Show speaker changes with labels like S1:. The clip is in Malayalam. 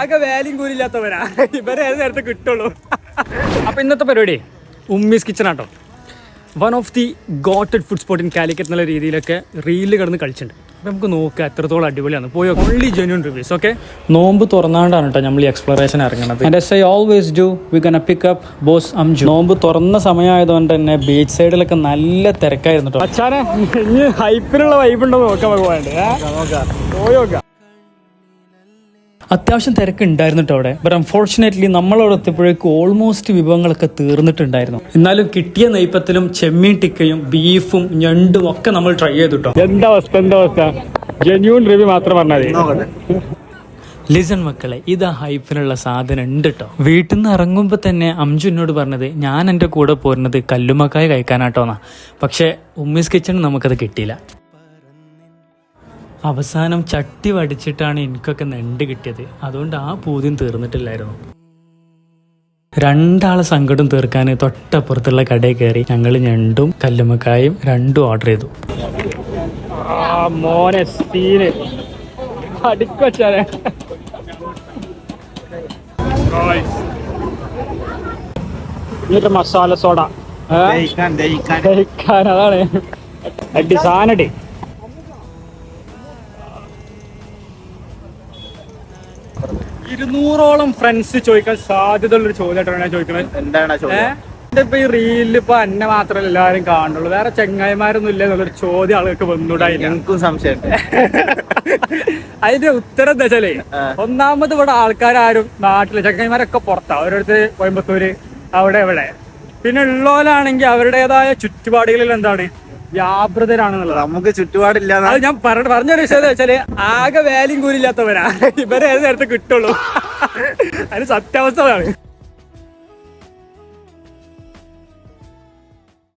S1: ആകെ വാല്യും കൂലില്ലാത്തവരാ ഇവരെ ഏത് നേരത്തെ കിട്ടുള്ളൂ. അപ്പൊ ഇന്നത്തെ പരിപാടി ഉമ്മീസ് കിച്ചൺ ആട്ടോ. One of the goated food spot in Calicut എന്നുള്ള രീതിയിലൊക്കെ റീലിൽ കിടന്ന് കളിച്ചിട്ടുണ്ട്. അപ്പം നമുക്ക് നോക്കാം എത്രത്തോളം അടിപൊളിയാണ്. പോയോ ഓൺലി ജെന്യൂൻ റിവ്യൂസ്. ഓക്കെ, നോമ്പ് തുറന്നാണ്ടാണ് കേട്ടോ നമ്മൾ ഈ എക്സ്പ്ലോറേഷൻ ഇറങ്ങുന്നത്. And S I always do we gonna pick up boss Amju. നോമ്പ് തുറന്ന സമയമായതുകൊണ്ട് തന്നെ ബീച്ച് സൈഡിലൊക്കെ നല്ല തിരക്കായിരുന്നു കേട്ടോ. അച്ഛനെ ഇനി ഹൈപ്പിനുള്ള വൈബ് ഉണ്ടോ നോക്കാം ഭഗവാനുണ്ട്. പോയോക്കാം. അത്യാവശ്യം തിരക്ക് ഉണ്ടായിരുന്നു കേട്ടോ അവിടെ. ബട്ട് അൺഫോർച്ചുനേറ്റ്ലി നമ്മളവിടെ എത്തിയപ്പോഴേക്കും ഓൾമോസ്റ്റ് വിഭവങ്ങളൊക്കെ തീർന്നിട്ടുണ്ടായിരുന്നു. എന്നാലും കിട്ടിയ നെയ്പ്പത്തിലും ചെമ്മീൻ ടിക്കയും ബീഫും ഞണ്ടും ഒക്കെ നമ്മൾ ട്രൈ ചെയ്തു കേട്ടോ. എന്താ അവസ്ഥ ജെന്യൂൻ റിവ്യൂ മാത്രം പറഞ്ഞാൽ. ലിസൺ മക്കളെ, ഇതാ ഹൈപ്പിനുള്ള സാധനം ഉണ്ട് കേട്ടോ. വീട്ടിൽ നിന്ന് ഇറങ്ങുമ്പോൾ തന്നെ അംജു എന്നോട് പറഞ്ഞത് ഞാൻ എൻ്റെ കൂടെ പോരുന്നത് കല്ലുമക്കായ കഴിക്കാനാട്ടോന്നാ. പക്ഷേ ഉമ്മീസ് കിച്ചൺ നമുക്കത് കിട്ടിയില്ല. അവസാനം ചട്ടി വടിച്ചിട്ടാണ് എനിക്കൊക്കെ നെണ്ട് കിട്ടിയത്. അതുകൊണ്ട് ആ പൂതിയും തീർന്നിട്ടില്ലായിരുന്നു. രണ്ടാളെ സങ്കടം തീർക്കാൻ തൊട്ടപ്പുറത്തുള്ള കടയിൽ കയറി ഞങ്ങൾ ഞണ്ടും കല്ലുമ്മക്കായും രണ്ടും ഓർഡർ ചെയ്തു. മോനെ സീന് അടിക്കൊച്ചാലേ. എന്നിട്ട് മസാല സോഡ അതാണ് അടി സാധനടി. ഇരുന്നൂറോളം ഫ്രണ്ട്സ് ചോദിക്കാൻ സാധ്യതയുള്ളൊരു ചോദ്യമായിട്ടാണ് ഞാൻ ചോദിക്കുന്നത്. എന്താണ് ഇപ്പൊ ഈ റീലിൽ ഇപ്പൊ എന്നെ മാത്രമല്ല എല്ലാവരും കാണുള്ളൂ, വേറെ ചെങ്ങായിമാരൊന്നും ഇല്ല എന്നുള്ളൊരു ചോദ്യം ആളുകൾക്ക് വന്നൂടായില്ല. എനിക്കും സംശയം. അതിന്റെ ഉത്തരം എന്താ വെച്ചാലേ, ഒന്നാമത് ഇവിടെ ആൾക്കാരും നാട്ടിലെ ചെങ്ങായിമാരൊക്കെ പുറത്താ, ഓരോരുത്തർ കോയമ്പത്തൂര് അവിടെ എവിടെ. പിന്നെ ഉള്ളോലാണെങ്കിൽ അവരുടേതായ ചുറ്റുപാടുകളിൽ എന്താണ് വ്യാപൃതരാണെന്നുള്ളത്. നമുക്ക് ചുറ്റുപാടില്ല. അത് ഞാൻ പറഞ്ഞ വിഷയം എന്താ വെച്ചാല് ആകെ വാല്യും കൂലില്ലാത്തവരാ ഇവരെ ഏത് നേരത്തെ കിട്ടുള്ളൂ. അതിന് സത്യാവസ്ഥ.